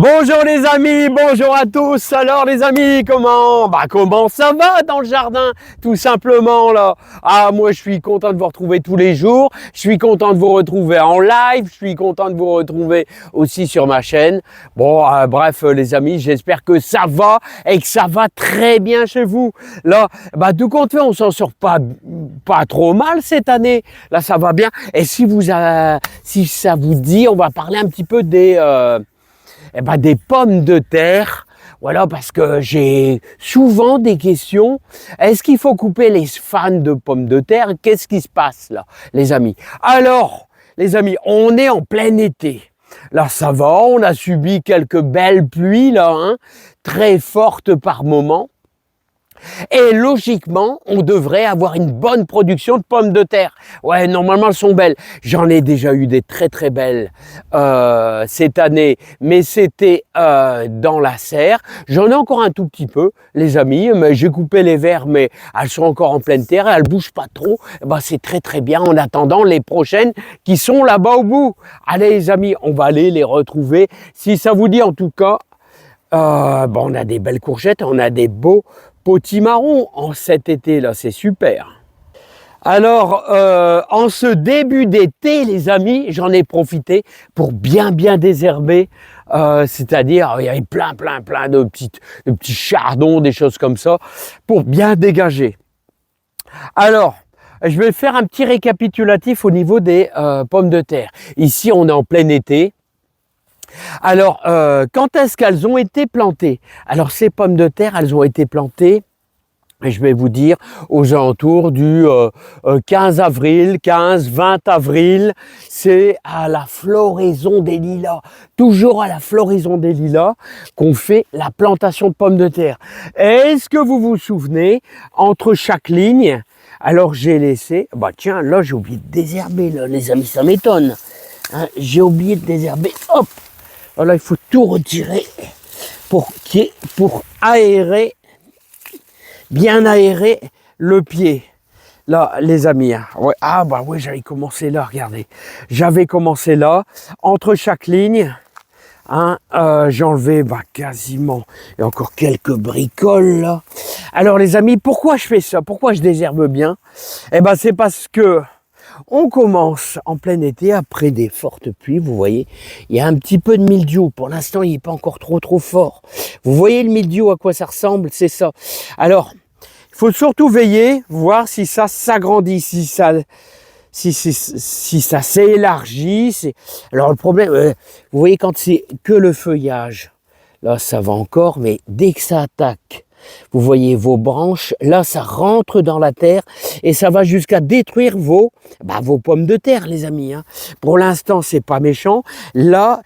Bonjour les amis, bonjour à tous. Alors les amis, comment ça va dans le jardin? Tout simplement là. Ah, moi je suis content de vous retrouver tous les jours. Je suis content de vous retrouver en live. Je suis content de vous retrouver aussi sur ma chaîne. Bon, bref les amis, j'espère que ça va et que ça va très bien chez vous. Là, tout compte fait, on s'en sort pas trop mal cette année. Là, ça va bien. Et si ça vous dit, on va parler un petit peu des pommes de terre. Voilà, parce que j'ai souvent des questions. Est-ce qu'il faut couper les fans de pommes de terre? Qu'est-ce qui se passe là, les amis? Alors, les amis, on est en plein été. Là, ça va, on a subi quelques belles pluies là, très fortes par moment. Et logiquement, on devrait avoir une bonne production de pommes de terre. Ouais, normalement, elles sont belles. J'en ai déjà eu des très très belles cette année, mais c'était dans la serre. J'en ai encore un tout petit peu, les amis. Mais j'ai coupé les verres, mais elles sont encore en pleine terre. Elles bougent pas trop. C'est très très bien en attendant les prochaines qui sont là-bas au bout. Allez les amis, on va aller les retrouver. Si ça vous dit en tout cas, on a des belles courgettes, on a des beaux potimarron en cet été là, c'est super. Alors en ce début d'été les amis, j'en ai profité pour bien désherber, c'est-à-dire il y avait plein de petits chardons, des choses comme ça, pour bien dégager. Alors je vais faire un petit récapitulatif au niveau des pommes de terre. Ici on est en plein été. Alors, quand est-ce qu'elles ont été plantées? Alors, ces pommes de terre, elles ont été plantées, et je vais vous dire, aux alentours du 15 avril, 15-20 avril, c'est à la floraison des lilas, toujours à la floraison des lilas, qu'on fait la plantation de pommes de terre. Est-ce que vous vous souvenez, entre chaque ligne, alors j'ai laissé, tiens, là j'ai oublié de désherber, là, les amis, ça m'étonne, j'ai oublié de désherber, hop. Alors là, il faut tout retirer pour aérer, bien aérer le pied. Là, les amis, ouais, ouais, j'avais commencé là, regardez. J'avais commencé là, entre chaque ligne, j'ai enlevé quasiment, il y a encore quelques bricoles là. Alors les amis, pourquoi je fais ça? Pourquoi je désherbe bien? C'est parce que on commence en plein été, après des fortes pluies, vous voyez, il y a un petit peu de mildiou. Pour l'instant, il n'est pas encore trop fort. Vous voyez le mildiou, à quoi ça ressemble? C'est ça. Alors, il faut surtout veiller, voir si ça s'agrandit, si ça s'élargit. Alors, le problème, vous voyez, quand c'est que le feuillage, là, ça va encore, mais dès que ça attaque, vous voyez vos branches, là ça rentre dans la terre et ça va jusqu'à détruire vos pommes de terre les amis. Pour l'instant c'est pas méchant. Là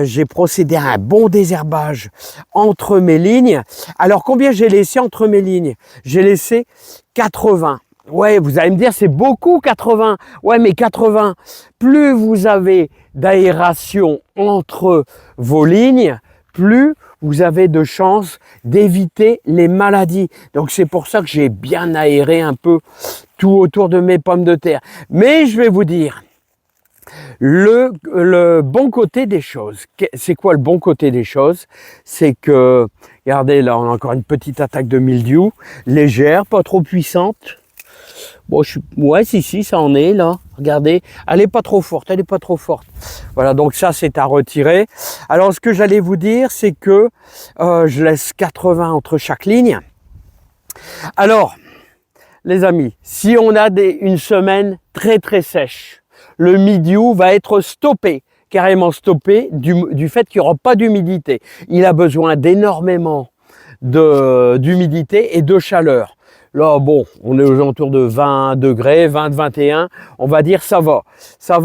j'ai procédé à un bon désherbage entre mes lignes. Alors combien j'ai laissé entre mes lignes? J'ai laissé 80. Ouais, vous allez me dire c'est beaucoup 80. Ouais, mais 80, plus vous avez d'aération entre vos lignes, plus vous avez de chances d'éviter les maladies. Donc c'est pour ça que j'ai bien aéré un peu tout autour de mes pommes de terre. Mais je vais vous dire, le bon côté des choses. C'est quoi le bon côté des choses? C'est que, regardez là, on a encore une petite attaque de mildiou, légère, pas trop puissante. Bon, ouais, si, ça en est, là. Regardez, elle n'est pas trop forte, Voilà, donc ça, c'est à retirer. Alors, ce que j'allais vous dire, c'est que je laisse 80 entre chaque ligne. Alors, les amis, si on a une semaine très sèche, le mildiou va être stoppé, carrément stoppé, du fait qu'il n'y aura pas d'humidité. Il a besoin d'énormément d'humidité et de chaleur. Là, bon, on est aux alentours de 20 degrés, 20-21, on va dire ça va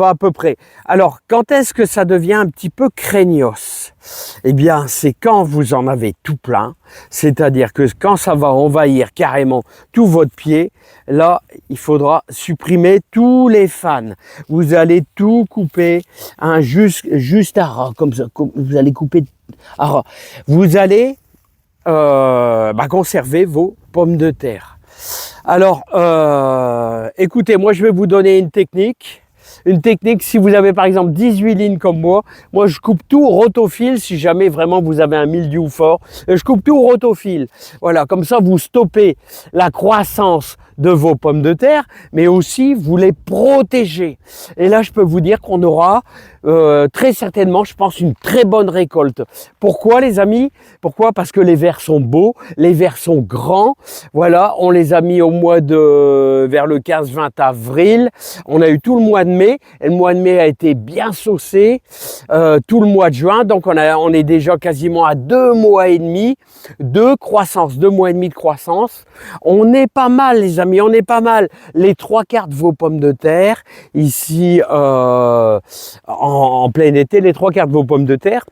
à peu près. Alors, quand est-ce que ça devient un petit peu craignos? Eh bien, c'est quand vous en avez tout plein, c'est-à-dire que quand ça va envahir carrément tout votre pied, là, il faudra supprimer tous les fans. Vous allez tout couper, juste à ras, comme ça, vous allez couper à ras. Vous allez conserver vos pommes de terre. Alors, écoutez, moi je vais vous donner une technique. une technique, si vous avez par exemple 18 lignes comme moi je coupe tout au rotofil si jamais vraiment vous avez un mildiou fort. Je coupe tout au rotofil. Voilà, comme ça vous stoppez la croissance de vos pommes de terre, mais aussi vous les protégez. Et là, je peux vous dire qu'on aura très certainement, je pense, une très bonne récolte. Pourquoi, les amis? Pourquoi? Parce que les vers sont beaux, les vers sont grands. Voilà, on les a mis au mois de vers le 15-20 avril. On a eu tout le mois de mai, et le mois de mai a été bien saucé, tout le mois de juin. Donc on est déjà quasiment à 2 mois et demi de croissance, 2 mois et demi de croissance. On est pas mal, les amis, on est pas mal. Les 3/4 de vos pommes de terre, ici en plein été, les 3/4 de vos pommes de terre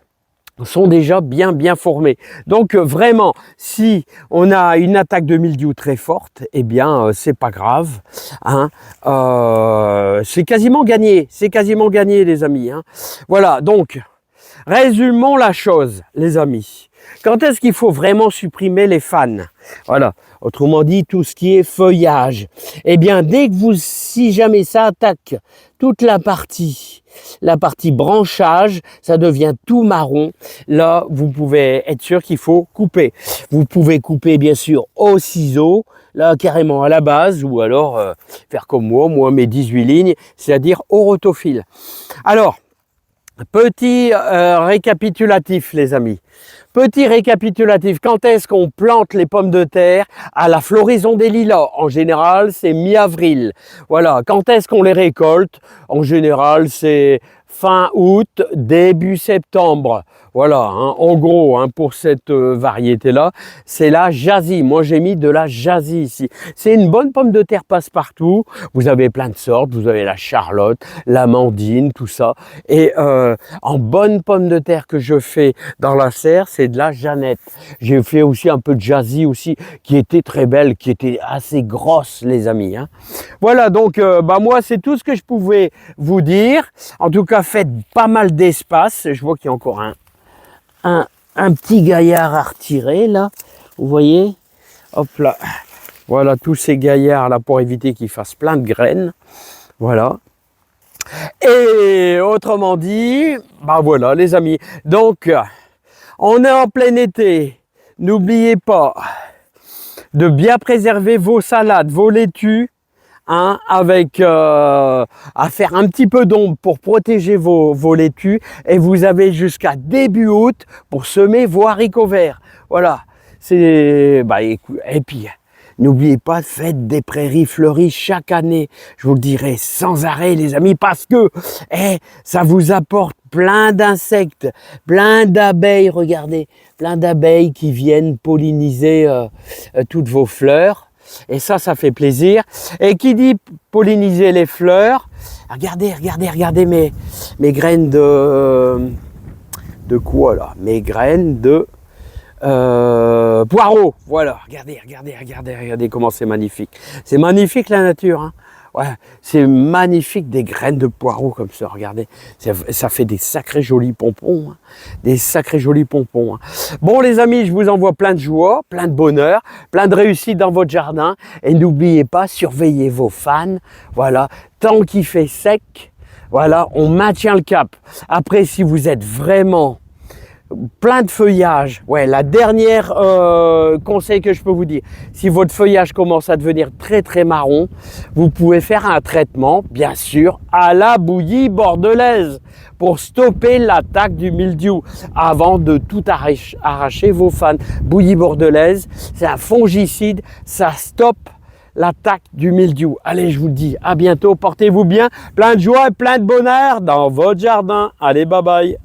sont déjà bien formés. Donc vraiment, si on a une attaque de mildiou très forte, eh bien c'est pas grave, hein. C'est quasiment gagné, les amis, hein. Voilà, donc résumons la chose, les amis. Quand est-ce qu'il faut vraiment supprimer les fans? Voilà, autrement dit, tout ce qui est feuillage. Eh bien, dès que si jamais ça attaque toute la partie branchage, ça devient tout marron. Là, vous pouvez être sûr qu'il faut couper. Vous pouvez couper, bien sûr, au ciseau, là, carrément à la base, ou alors faire comme moi mes 18 lignes, c'est-à-dire au rotofil. Alors, petit récapitulatif, les amis. Petit récapitulatif, quand est-ce qu'on plante les pommes de terre? À la floraison des lilas, en général, c'est mi-avril. Voilà, quand est-ce qu'on les récolte? En général, c'est fin août, début septembre. Voilà, hein, en gros, hein, pour cette variété-là, c'est la Jazzy. Moi, j'ai mis de la Jazzy ici. C'est une bonne pomme de terre passe-partout. Vous avez plein de sortes. Vous avez la Charlotte, l'Amandine, tout ça. Et en bonne pomme de terre que je fais dans la serre, c'est de la Jeannette. J'ai fait aussi un peu de Jazzy aussi, qui était très belle, qui était assez grosse, les amis, hein. Voilà, donc moi, c'est tout ce que je pouvais vous dire. En tout cas, faites pas mal d'espace. Je vois qu'il y a encore un petit gaillard à retirer, là. Vous voyez? Hop là. Voilà, tous ces gaillards, là, pour éviter qu'ils fassent plein de graines. Voilà. Et autrement dit, voilà, les amis. Donc, on est en plein été. N'oubliez pas de bien préserver vos salades, vos laitues, hein, avec à faire un petit peu d'ombre pour protéger vos laitues. Et vous avez jusqu'à début août pour semer vos haricots verts. Voilà. Et puis, n'oubliez pas, faites des prairies fleuries chaque année. Je vous le dirai sans arrêt, les amis, parce que ça vous apporte plein d'insectes, plein d'abeilles, regardez, plein d'abeilles qui viennent polliniser toutes vos fleurs. Et ça fait plaisir. Et qui dit polliniser les fleurs, regardez mes graines de quoi là? Mes graines de poireaux. Voilà, regardez comment c'est magnifique. C'est magnifique la nature, hein. Ouais, c'est magnifique, des graines de poireaux comme ça, regardez. Ça fait des sacrés jolis pompons, hein. Des sacrés jolis pompons, hein. Bon les amis, je vous envoie plein de joie, plein de bonheur, plein de réussite dans votre jardin. Et n'oubliez pas, surveillez vos fans. Voilà, tant qu'il fait sec, voilà, on maintient le cap. Après, si vous êtes vraiment plein de feuillage, ouais, la dernière conseil que je peux vous dire, si votre feuillage commence à devenir très marron, vous pouvez faire un traitement, bien sûr, à la bouillie bordelaise pour stopper l'attaque du mildiou avant de tout arracher vos fans. Bouillie bordelaise, c'est un fongicide, ça stoppe l'attaque du mildiou. Allez, je vous le dis, à bientôt, portez-vous bien, plein de joie et plein de bonheur dans votre jardin. Allez, bye bye.